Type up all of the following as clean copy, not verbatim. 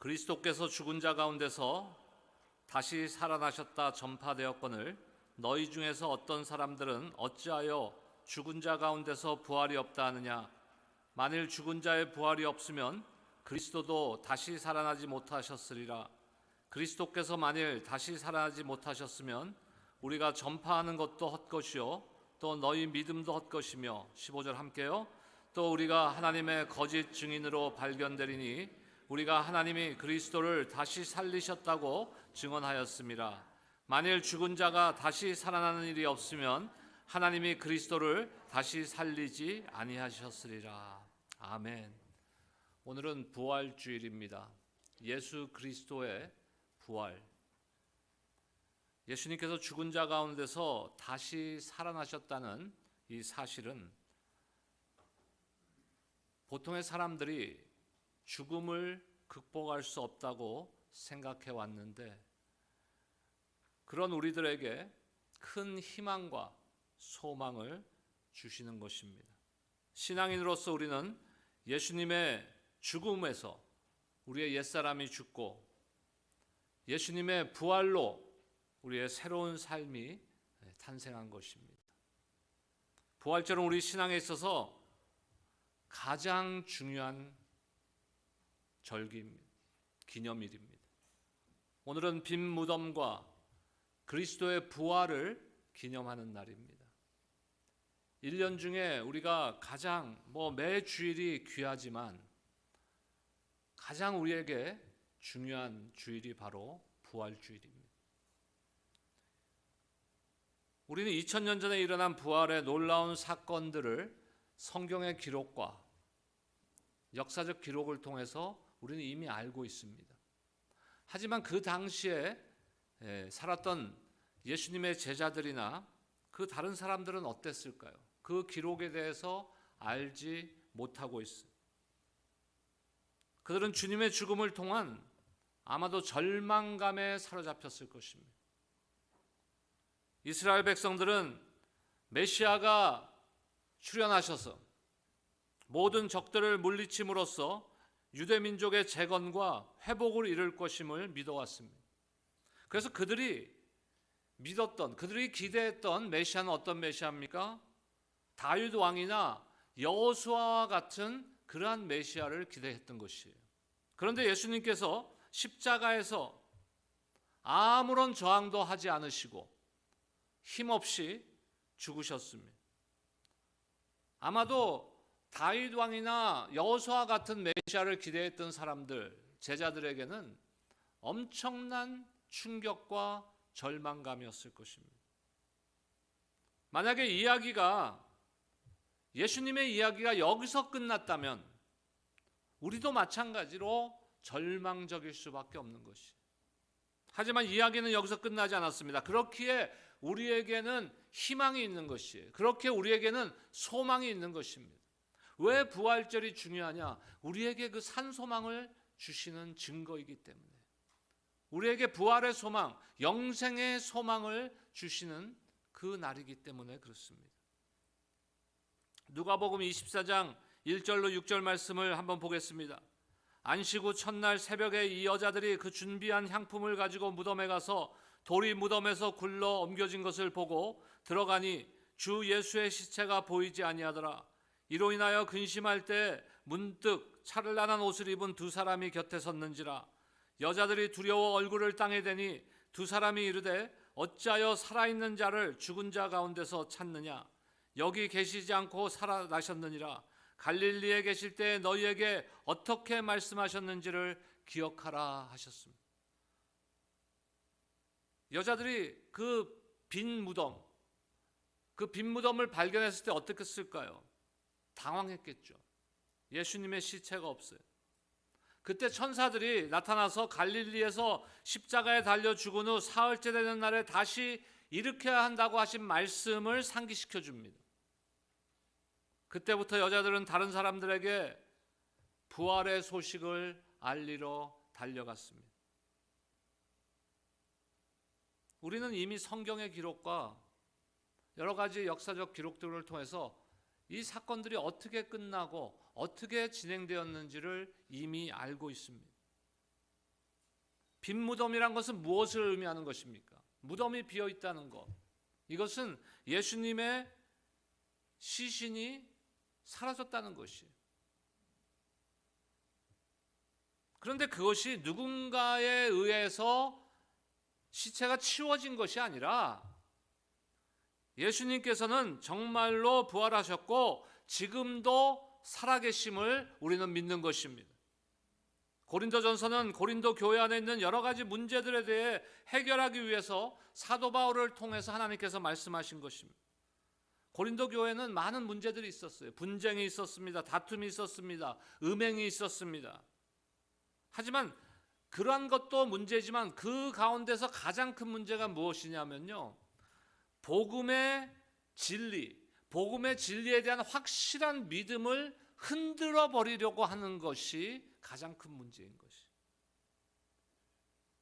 그리스도께서 죽은 자 가운데서 다시 살아나셨다 전파되었거늘 너희 중에서 어떤 사람들은 어찌하여 죽은 자 가운데서 부활이 없다 하느냐. 만일 죽은 자의 부활이 없으면 그리스도도 다시 살아나지 못하셨으리라. 그리스도께서 만일 다시 살아나지 못하셨으면 우리가 전파하는 것도 헛것이요 또 너희 믿음도 헛것이며 15절 함께요. 또 우리가 하나님의 거짓 증인으로 발견되리니 우리가 하나님이 그리스도를 다시 살리셨다고 증언하였습니다. 만일 죽은 자가 다시 살아나는 일이 없으면 하나님이 그리스도를 다시 살리지 아니하셨으리라. 아멘. 오늘은 부활주일입니다. 예수 그리스도의 부활. 예수님께서 죽은 자 가운데서 다시 살아나셨다는 이 사실은 보통의 사람들이 죽음을 극복할 수 없다고 생각해 왔는데 그런 우리들에게 큰 희망과 소망을 주시는 것입니다. 신앙인으로서 우리는 예수님의 죽음에서 우리의 옛사람이 죽고 예수님의 부활로 우리의 새로운 삶이 탄생한 것입니다. 부활절은 우리 신앙에 있어서 가장 중요한 절기입니다. 기념일입니다. 오늘은 빈 무덤과 그리스도의 부활을 기념하는 날입니다. 1년 중에 우리가 가장 매 주일이 귀하지만 가장 우리에게 중요한 주일이 바로 부활주일입니다. 우리는 2000년 전에 일어난 부활의 놀라운 사건들을 성경의 기록과 역사적 기록을 통해서 우리는 이미 알고 있습니다. 하지만 그 당시에 살았던 예수님의 제자들이나 그 다른 사람들은 어땠을까요? 그 기록에 대해서 알지 못하고 있어요. 그들은 주님의 죽음을 통한 아마도 절망감에 사로잡혔을 것입니다. 이스라엘 백성들은 메시아가 출현하셔서 모든 적들을 물리침으로써 유대민족의 재건과 회복을 이룰 것임을 믿어왔습니다. 그래서 그들이 믿었던, 그들이 기대했던 메시아는 어떤 메시아입니까? 다윗 왕이나 여호수아와 같은 그러한 메시아를 기대했던 것이에요. 그런데 예수님께서 십자가에서 아무런 저항도 하지 않으시고 힘없이 죽으셨습니다. 아마도 다윗 왕이나 여호수아 같은 메시아를 기대했던 사람들, 제자들에게는 엄청난 충격과 절망감이었을 것입니다. 만약에 예수님의 이야기가 여기서 끝났다면 우리도 마찬가지로 절망적일 수밖에 없는 것이에요. 하지만 이야기는 여기서 끝나지 않았습니다. 그렇기에 우리에게는 희망이 있는 것이에요. 그렇게 우리에게는 소망이 있는 것입니다. 왜 부활절이 중요하냐? 우리에게 그 산소망을 주시는 증거이기 때문에, 우리에게 부활의 소망, 영생의 소망을 주시는 그 날이기 때문에 그렇습니다. 누가복음 24장 1절로 6절 말씀을 한번 보겠습니다. 안식 후 첫날 새벽에 이 여자들이 그 준비한 향품을 가지고 무덤에 가서 돌이 무덤에서 굴러 옮겨진 것을 보고 들어가니 주 예수의 시체가 보이지 아니하더라. 이로 인하여 근심할 때 문득 차를나난 옷을 입은 두 사람이 곁에 섰는지라. 여자들이 두려워 얼굴을 땅에 대니 두 사람이 이르되 어찌하여 살아있는 자를 죽은 자 가운데서 찾느냐. 여기 계시지 않고 살아나셨느니라. 갈릴리에 계실 때 너희에게 어떻게 말씀하셨는지를 기억하라 하셨습니다. 여자들이 그 빈 무덤을 발견했을 때 어떻게 했을까요? 당황했겠죠. 예수님의 시체가 없어요. 그때 천사들이 나타나서 갈릴리에서 십자가에 달려 죽은 후 사흘째 되는 날에 다시 일으켜야 한다고 하신 말씀을 상기시켜 줍니다. 그때부터 여자들은 다른 사람들에게 부활의 소식을 알리러 달려갔습니다. 우리는 이미 성경의 기록과 여러 가지 역사적 기록들을 통해서 이 사건들이 어떻게 끝나고 어떻게 진행되었는지를 이미 알고 있습니다. 빈 무덤이란 것은 무엇을 의미하는 것입니까? 무덤이 비어 있다는 것. 이것은 예수님의 시신이 사라졌다는 것이에요. 그런데 그것이 누군가에 의해서 시체가 치워진 것이 아니라 예수님께서는 정말로 부활하셨고 지금도 살아계심을 우리는 믿는 것입니다. 고린도전서는 고린도 교회 안에 있는 여러 가지 문제들에 대해 해결하기 위해서 사도 바울을 통해서 하나님께서 말씀하신 것입니다. 고린도 교회는 많은 문제들이 있었어요. 분쟁이 있었습니다. 다툼이 있었습니다. 음행이 있었습니다. 하지만 그러한 것도 문제지만 그 가운데서 가장 큰 문제가 무엇이냐면요, 복음의 진리, 복음의 진리에 대한 확실한 믿음을 흔들어 버리려고 하는 것이 가장 큰 문제인 것이.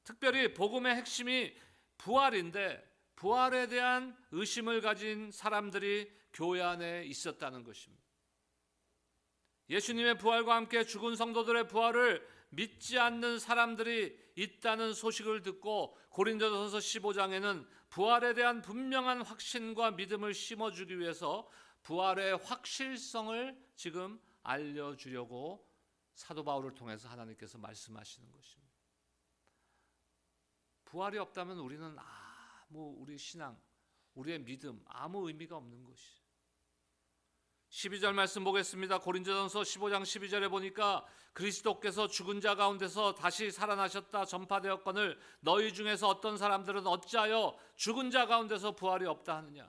특별히 복음의 핵심이 부활인데 부활에 대한 의심을 가진 사람들이 교회 안에 있었다는 것입니다. 예수님의 부활과 함께 죽은 성도들의 부활을 믿지 않는 사람들이 있다는 소식을 듣고 고린도전서 15장에는 부활에 대한 분명한 확신과 믿음을 심어주기 위해서 부활의 확실성을 지금 알려주려고 사도 바울을 통해서 하나님께서 말씀하시는 것입니다. 부활이 없다면 우리는 우리 신앙, 우리의 믿음 아무 의미가 없는 것이. 12절 말씀 보겠습니다. 고린도전서 15장 12절에 보니까 그리스도께서 죽은 자 가운데서 다시 살아나셨다 전파되었거늘 너희 중에서 어떤 사람들은 어찌하여 죽은 자 가운데서 부활이 없다 하느냐.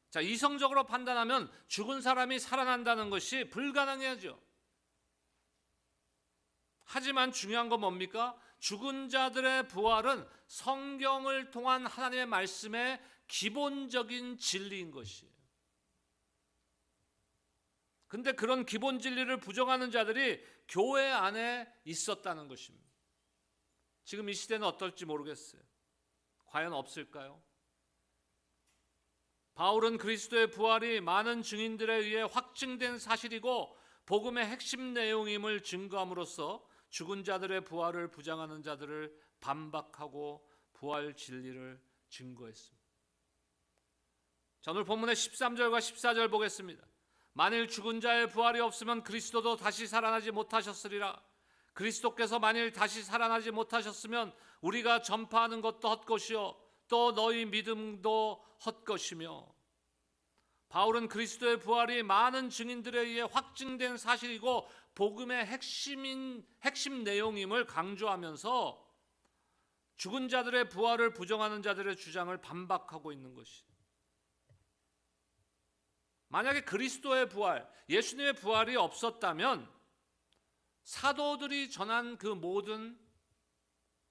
자, 이성적으로 판단하면 죽은 사람이 살아난다는 것이 불가능하죠. 하지만 중요한 건 뭡니까? 죽은 자들의 부활은 성경을 통한 하나님의 말씀의 기본적인 진리인 것이에요. 근데 그런 기본 진리를 부정하는 자들이 교회 안에 있었다는 것입니다. 지금 이 시대는 어떨지 모르겠어요. 과연 없을까요? 바울은 그리스도의 부활이 많은 증인들에 의해 확증된 사실이고 복음의 핵심 내용임을 증거함으로써 죽은 자들의 부활을 부정하는 자들을 반박하고 부활 진리를 증거했습니다. 자, 오늘 본문의 13절과 14절 보겠습니다. 만일 죽은 자의 부활이 없으면 그리스도도 다시 살아나지 못하셨으리라. 그리스도께서 만일 다시 살아나지 못하셨으면 우리가 전파하는 것도 헛것이요 또 너희 믿음도 헛것이며. 바울은 그리스도의 부활이 많은 증인들에 의해 확증된 사실이고 복음의 핵심 내용임을 강조하면서 죽은 자들의 부활을 부정하는 자들의 주장을 반박하고 있는 것이. 만약에 그리스도의 부활, 예수님의 부활이 없었다면 사도들이 전한 그 모든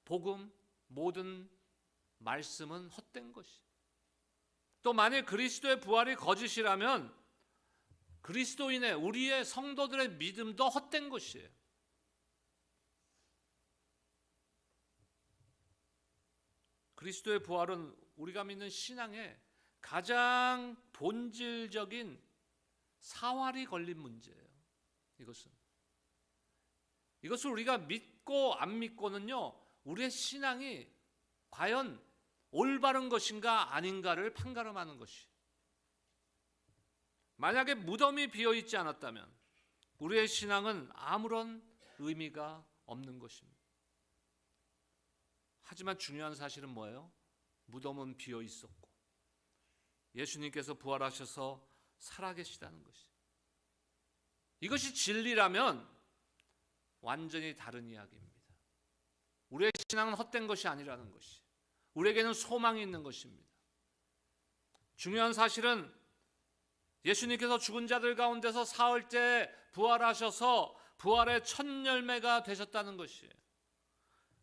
복음, 모든 말씀은 헛된 것이. 또 만일 그리스도의 부활이 거짓이라면 그리스도인의 우리의 성도들의 믿음도 헛된 것이에요. 그리스도의 부활은 우리가 믿는 신앙의 가장 본질적인 사활이 걸린 문제예요. 이것을 우리가 믿고 안 믿고는요, 우리의 신앙이 과연 올바른 것인가 아닌가를 판가름하는 것이. 만약에 무덤이 비어있지 않았다면 우리의 신앙은 아무런 의미가 없는 것입니다. 하지만 중요한 사실은 뭐예요? 무덤은 비어있었고 예수님께서 부활하셔서 살아계시다는 것이. 이것이 진리라면 완전히 다른 이야기입니다. 우리의 신앙은 헛된 것이 아니라는 것이. 우리에게는 소망이 있는 것입니다. 중요한 사실은 예수님께서 죽은 자들 가운데서 사흘째 부활하셔서 부활의 첫 열매가 되셨다는 것이에요.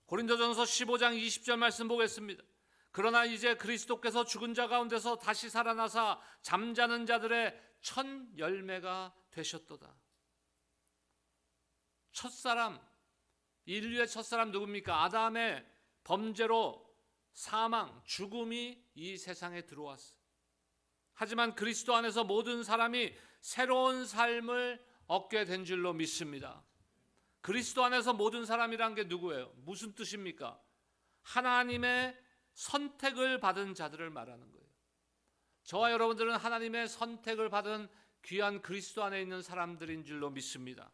고린도전서 15장 20절 말씀 보겠습니다. 그러나 이제 그리스도께서 죽은 자 가운데서 다시 살아나사 잠자는 자들의 첫 열매가 되셨도다. 첫사람, 인류의 첫사람 누굽니까? 아담의 범죄로 사망, 죽음이 이 세상에 들어왔어요. 하지만 그리스도 안에서 모든 사람이 새로운 삶을 얻게 된 줄로 믿습니다. 그리스도 안에서 모든 사람이란 게 누구예요? 무슨 뜻입니까? 하나님의 선택을 받은 자들을 말하는 거예요. 저와 여러분들은 하나님의 선택을 받은 귀한 그리스도 안에 있는 사람들인 줄로 믿습니다.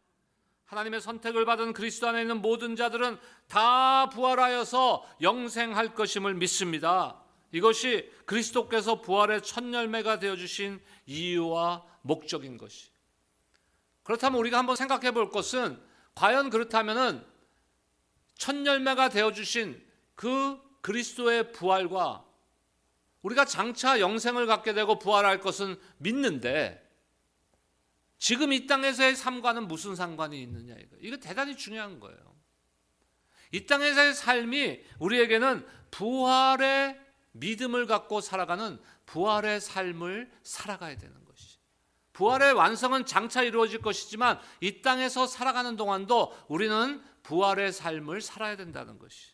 하나님의 선택을 받은 그리스도 안에 있는 모든 자들은 다 부활하여서 영생할 것임을 믿습니다. 이것이 그리스도께서 부활의 첫 열매가 되어주신 이유와 목적인 것이. 그렇다면 우리가 한번 생각해 볼 것은, 과연 그렇다면 첫 열매가 되어주신 그 그리스도의 부활과 우리가 장차 영생을 갖게 되고 부활할 것은 믿는데, 지금 이 땅에서의 삶과는 무슨 상관이 있느냐, 이거 대단히 중요한 거예요. 이 땅에서의 삶이 우리에게는 부활의 믿음을 갖고 살아가는 부활의 삶을 살아가야 되는 것이. 부활의 완성은 장차 이루어질 것이지만 이 땅에서 살아가는 동안도 우리는 부활의 삶을 살아야 된다는 것이.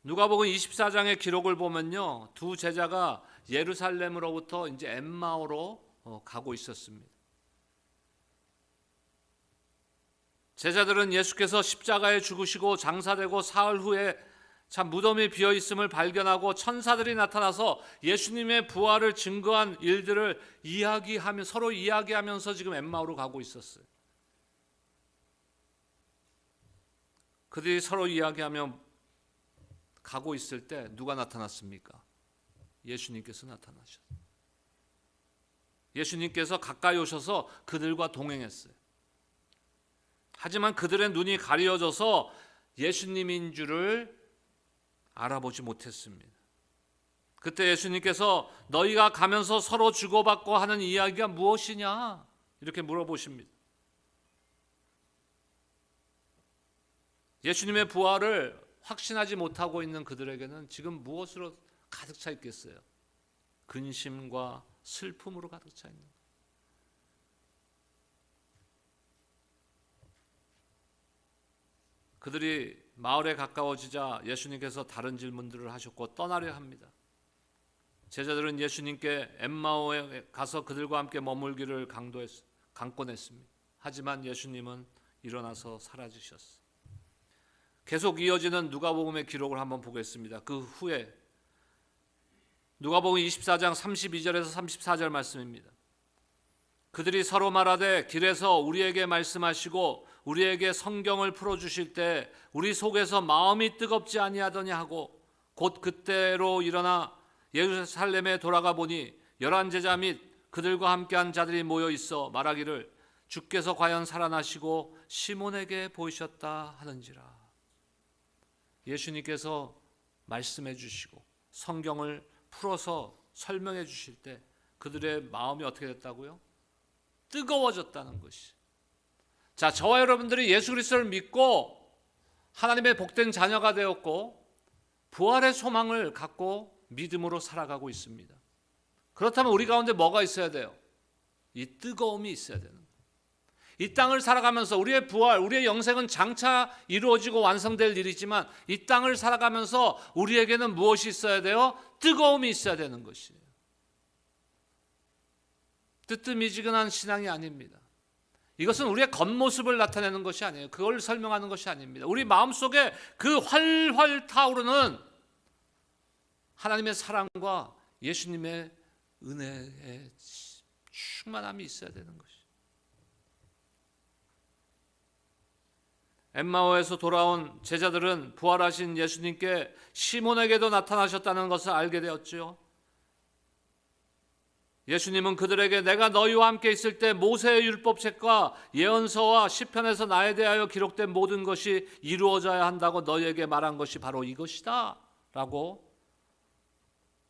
누가복음 24장의 기록을 보면요, 두 제자가 예루살렘으로부터 이제 엠마오로 가고 있었습니다. 제자들은 예수께서 십자가에 죽으시고 장사되고 사흘 후에 참 무덤이 비어 있음을 발견하고 천사들이 나타나서 예수님의 부활을 증거한 일들을 서로 이야기하면서 지금 엠마오로 가고 있었어요. 그들이 서로 이야기하며 가고 있을 때 누가 나타났습니까? 예수님께서 나타나셨어요. 예수님께서 가까이 오셔서 그들과 동행했어요. 하지만 그들의 눈이 가려져서 예수님인 줄을 알아보지 못했습니다. 그때 예수님께서 너희가 가면서 서로 주고받고 하는 이야기가 무엇이냐? 이렇게 물어보십니다. 예수님의 부활을 확신하지 못하고 있는 그들에게는 지금 무엇으로 가득 차 있겠어요? 근심과 슬픔으로 가득 차 있는 거예요. 그들이 마을에 가까워지자 예수님께서 다른 질문들을 하셨고 떠나려 합니다. 제자들은 예수님께 엠마오에 가서 그들과 함께 머물기를 강권했습니다. 하지만 예수님은 일어나서 사라지셨어요. 계속 이어지는 누가복음의 기록을 한번 보겠습니다. 그 후에 누가복음 24장 32절에서 34절 말씀입니다. 그들이 서로 말하되 길에서 우리에게 말씀하시고 우리에게 성경을 풀어주실 때 우리 속에서 마음이 뜨겁지 아니하더냐 하고 곧 그때로 일어나 예루살렘에 돌아가 보니 11 제자 및 그들과 함께한 자들이 모여 있어 말하기를 주께서 과연 살아나시고 시몬에게 보이셨다 하는지라. 예수님께서 말씀해 주시고 성경을 풀어서 설명해 주실 때 그들의 마음이 어떻게 됐다고요? 뜨거워졌다는 것이. 자, 저와 여러분들이 예수 그리스도를 믿고 하나님의 복된 자녀가 되었고 부활의 소망을 갖고 믿음으로 살아가고 있습니다. 그렇다면 우리 가운데 뭐가 있어야 돼요? 이 뜨거움이 있어야 되는 거예요. 이 땅을 살아가면서 우리의 부활, 우리의 영생은 장차 이루어지고 완성될 일이지만 이 땅을 살아가면서 우리에게는 무엇이 있어야 돼요? 뜨거움이 있어야 되는 것이에요. 뜨뜻미지근한 신앙이 아닙니다. 이것은 우리의 겉모습을 나타내는 것이 아니에요. 그걸 설명하는 것이 아닙니다. 우리 마음속에 그 활활 타오르는 하나님의 사랑과 예수님의 은혜의 충만함이 있어야 되는 것이에요. 엠마오에서 돌아온 제자들은 부활하신 예수님께 시몬에게도 나타나셨다는 것을 알게 되었죠. 예수님은 그들에게 내가 너희와 함께 있을 때 모세의 율법책과 예언서와 시편에서 나에 대하여 기록된 모든 것이 이루어져야 한다고 너희에게 말한 것이 바로 이것이다 라고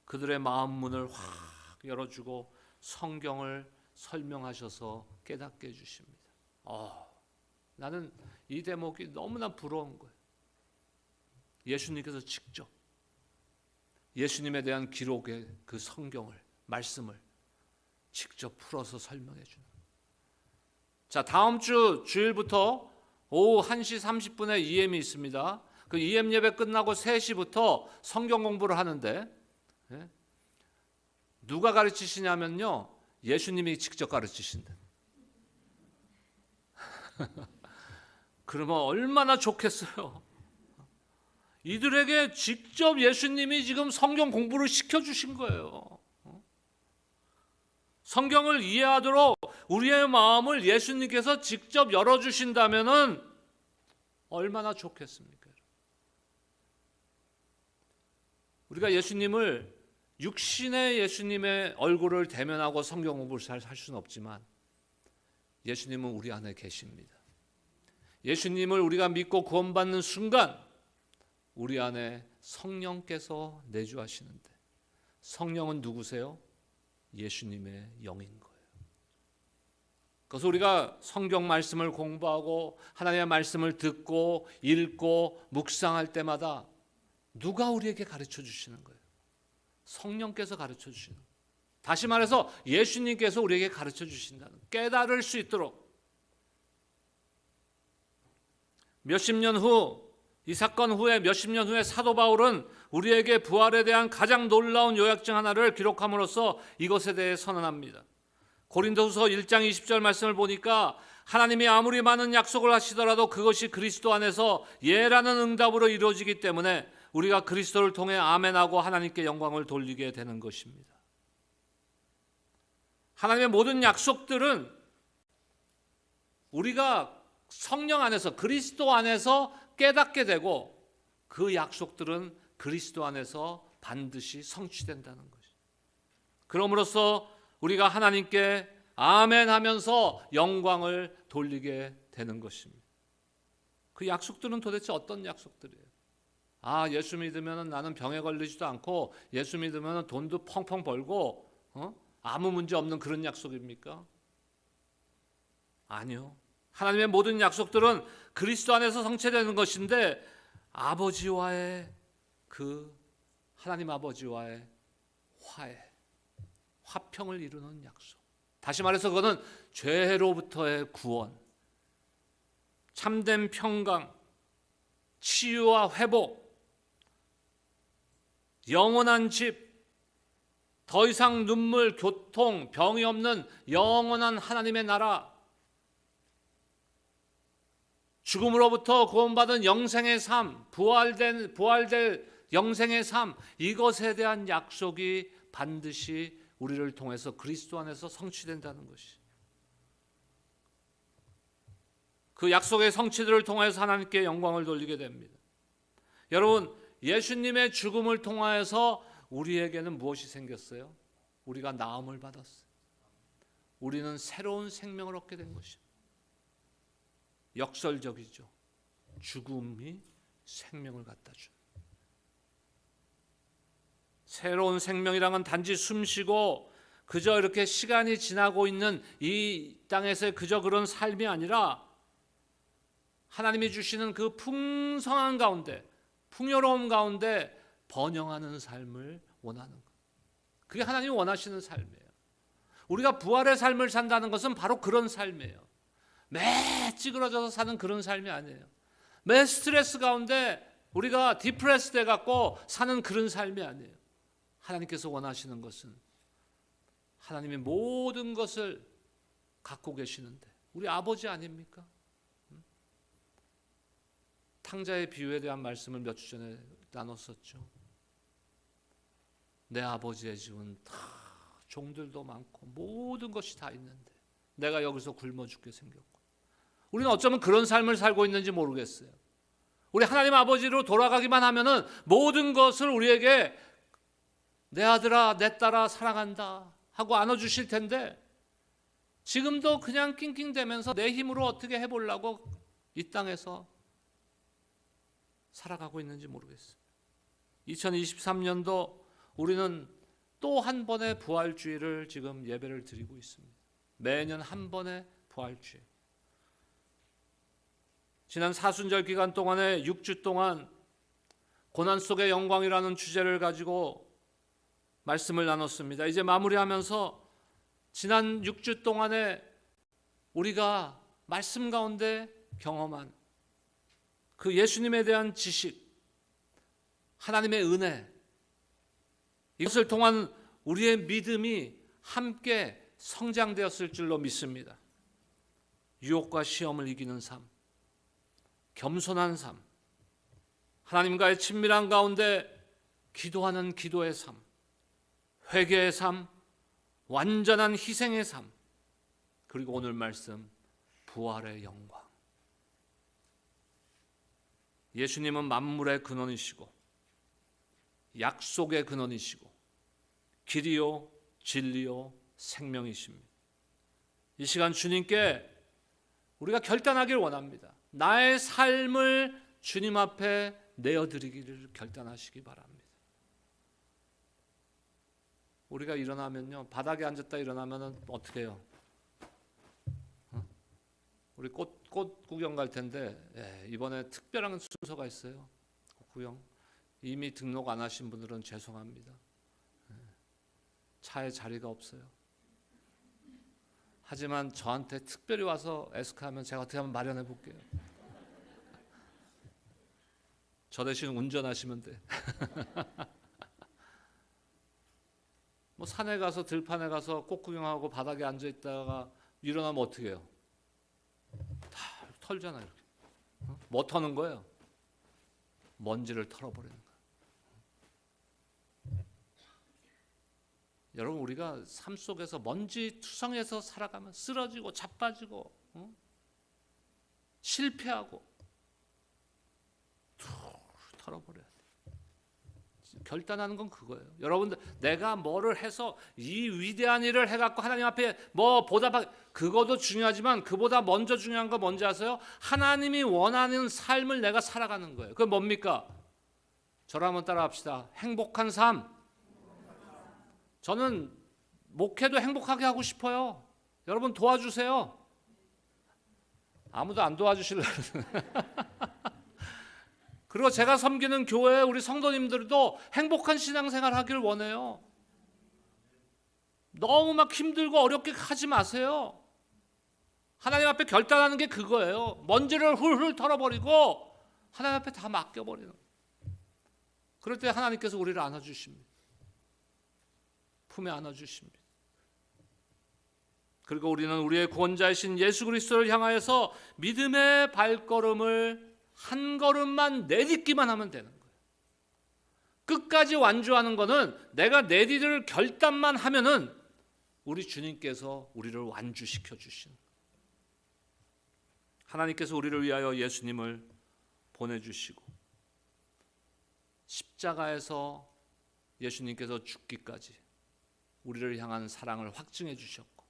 그들의 마음 문을 확 열어주고 성경을 설명하셔서 깨닫게 해주십니다. 나는 이 대목이 너무나 부러운 거예요. 예수님께서 직접 예수님에 대한 기록의 그 성경을, 말씀을 직접 풀어서 설명해 주는. 자, 다음 주 주일부터 오후 1시 30분에 EM이 있습니다. 그 EM 예배 끝나고 3시부터 성경 공부를 하는데 누가 가르치시냐면요, 예수님이 직접 가르치신다. 그러면 얼마나 좋겠어요. 이들에게 직접 예수님이 지금 성경 공부를 시켜주신 거예요. 성경을 이해하도록 우리의 마음을 예수님께서 직접 열어주신다면 얼마나 좋겠습니까? 우리가 예수님을 육신의 예수님의 얼굴을 대면하고 성경 공부를 잘 할 수는 없지만 예수님은 우리 안에 계십니다. 예수님을 우리가 믿고 구원받는 순간 우리 안에 성령께서 내주하시는데, 성령은 누구세요? 예수님의 영인 거예요. 그래서 우리가 성경 말씀을 공부하고 하나님의 말씀을 듣고 읽고 묵상할 때마다 누가 우리에게 가르쳐 주시는 거예요? 성령께서 가르쳐 주시는 거예요. 다시 말해서 예수님께서 우리에게 가르쳐 주신다는, 깨달을 수 있도록. 몇십 년 후, 이 사건 후에 몇십 년 후에 사도 바울은 우리에게 부활에 대한 가장 놀라운 요약증 하나를 기록함으로써 이것에 대해 선언합니다. 고린도후서 1장 20절 말씀을 보니까 하나님이 아무리 많은 약속을 하시더라도 그것이 그리스도 안에서 예라는 응답으로 이루어지기 때문에 우리가 그리스도를 통해 아멘하고 하나님께 영광을 돌리게 되는 것입니다. 하나님의 모든 약속들은 우리가 성령 안에서, 그리스도 안에서 깨닫게 되고, 그 약속들은 그리스도 안에서 반드시 성취된다는 것이죠. 그럼으로써 우리가 하나님께 아멘 하면서 영광을 돌리게 되는 것입니다. 그 약속들은 도대체 어떤 약속들이에요? 예수 믿으면 나는 병에 걸리지도 않고, 예수 믿으면 돈도 펑펑 벌고 아무 문제 없는 그런 약속입니까? 아니요. 하나님의 모든 약속들은 그리스도 안에서 성취되는 것인데, 아버지와의 하나님 아버지와의 화평을 이루는 약속. 다시 말해서 그거는 죄로부터의 구원, 참된 평강, 치유와 회복, 영원한 집, 더 이상 눈물, 교통, 병이 없는 영원한 하나님의 나라, 죽음으로부터 구원받은 영생의 삶, 부활될 영생의 삶, 이것에 대한 약속이 반드시 우리를 통해서 그리스도 안에서 성취된다는 것이. 그 약속의 성취들을 통해서 하나님께 영광을 돌리게 됩니다. 여러분, 예수님의 죽음을 통하여서 우리에게는 무엇이 생겼어요? 우리가 나음을 받았어요. 우리는 새로운 생명을 얻게 된 것입니다. 역설적이죠. 죽음이 생명을 갖다 준. 새로운 생명이란 건 단지 숨쉬고 그저 이렇게 시간이 지나고 있는 이 땅에서의 그저 그런 삶이 아니라, 하나님이 주시는 그 풍성한 가운데, 풍요로움 가운데 번영하는 삶을 원하는 것. 그게 하나님이 원하시는 삶이에요. 우리가 부활의 삶을 산다는 것은 바로 그런 삶이에요. 매 찌그러져서 사는 그런 삶이 아니에요. 매 스트레스 가운데 우리가 디프레스 돼 갖고 사는 그런 삶이 아니에요. 하나님께서 원하시는 것은 하나님의 모든 것을 갖고 계시는데, 우리 아버지 아닙니까? 탕자의 비유에 대한 말씀을 몇 주 전에 나눴었죠. 내 아버지의 집은 다 종들도 많고 모든 것이 다 있는데 내가 여기서 굶어 죽게 생겼고, 우리는 어쩌면 그런 삶을 살고 있는지 모르겠어요. 우리 하나님 아버지로 돌아가기만 하면은 모든 것을 우리에게 내 아들아, 내 딸아, 사랑한다 하고 안아주실 텐데, 지금도 그냥 낑낑대면서 내 힘으로 어떻게 해보려고 이 땅에서 살아가고 있는지 모르겠어요. 2023년도 우리는 또 한 번의 부활주의를 지금 예배를 드리고 있습니다. 매년 한 번의 부활주의. 지난 사순절 기간 동안에 6주 동안 고난 속의 영광이라는 주제를 가지고 말씀을 나눴습니다. 이제 마무리하면서 지난 6주 동안에 우리가 말씀 가운데 경험한 그 예수님에 대한 지식, 하나님의 은혜, 이것을 통한 우리의 믿음이 함께 성장되었을 줄로 믿습니다. 유혹과 시험을 이기는 삶, 겸손한 삶, 하나님과의 친밀한 가운데 기도하는 기도의 삶, 회개의 삶, 완전한 희생의 삶, 그리고 오늘 말씀 부활의 영광. 예수님은 만물의 근원이시고 약속의 근원이시고 길이요 진리요 생명이십니다. 이 시간 주님께 우리가 결단하길 원합니다. 나의 삶을 주님 앞에 내어드리기를 결단하시기 바랍니다. 우리가 일어나면요, 바닥에 앉았다 일어나면 어떻게 해요? 우리 꽃 구경 갈 텐데 이번에 특별한 순서가 있어요. 꽃 구경. 이미 등록 안 하신 분들은 죄송합니다. 차에 자리가 없어요. 하지만 저한테 특별히 와서 에스카하면 제가 어떻게 한번 마련해 볼게요. 저 대신 운전하시면 돼. 뭐 산에 가서 들판에 가서 꽃 구경하고 바닥에 앉아 있다가 일어나면 어떻게 해요? 다 털잖아요. 이렇게. 뭐 터는 거예요? 먼지를 털어버리는 거예요. 여러분, 우리가 삶 속에서 먼지 투성해서 살아가면 쓰러지고 자빠지고 실패하고 털어버려야 돼. 결단하는 건 그거예요. 여러분들, 내가 뭐를 해서 이 위대한 일을 해갖고 하나님 앞에 뭐 보답하기, 그것도 중요하지만 그보다 먼저 중요한 거 뭔지 아세요? 하나님이 원하는 삶을 내가 살아가는 거예요. 그게 뭡니까? 저를 한번 따라 합시다. 행복한 삶. 저는 목회도 행복하게 하고 싶어요. 여러분 도와주세요. 아무도 안 도와주실래요? 그리고 제가 섬기는 교회 우리 성도님들도 행복한 신앙생활 하길 원해요. 너무 막 힘들고 어렵게 하지 마세요. 하나님 앞에 결단하는 게 그거예요. 먼지를 훌훌 털어버리고 하나님 앞에 다 맡겨버리는 거예요. 그럴 때 하나님께서 우리를 안아주십니다. 품에 안아주십니다. 그리고 우리는 우리의 구원자이신 예수 그리스도를 향하여서 믿음의 발걸음을 한 걸음만 내딛기만 하면 되는 거예요. 끝까지 완주하는 거는 내가 내딛을 결단만 하면은 우리 주님께서 우리를 완주시켜 주시는 거예요. 하나님께서 우리를 위하여 예수님을 보내주시고 십자가에서 예수님께서 죽기까지 우리를 향한 사랑을 확증해 주셨고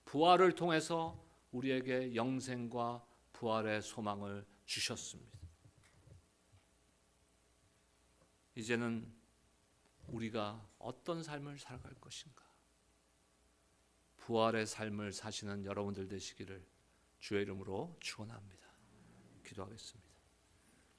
부활을 통해서 우리에게 영생과 부활의 소망을 주셨습니다. 이제는 우리가 어떤 삶을 살아갈 것인가? 부활의 삶을 사시는 여러분들 되시기를 주의 이름으로 축원합니다. 기도하겠습니다.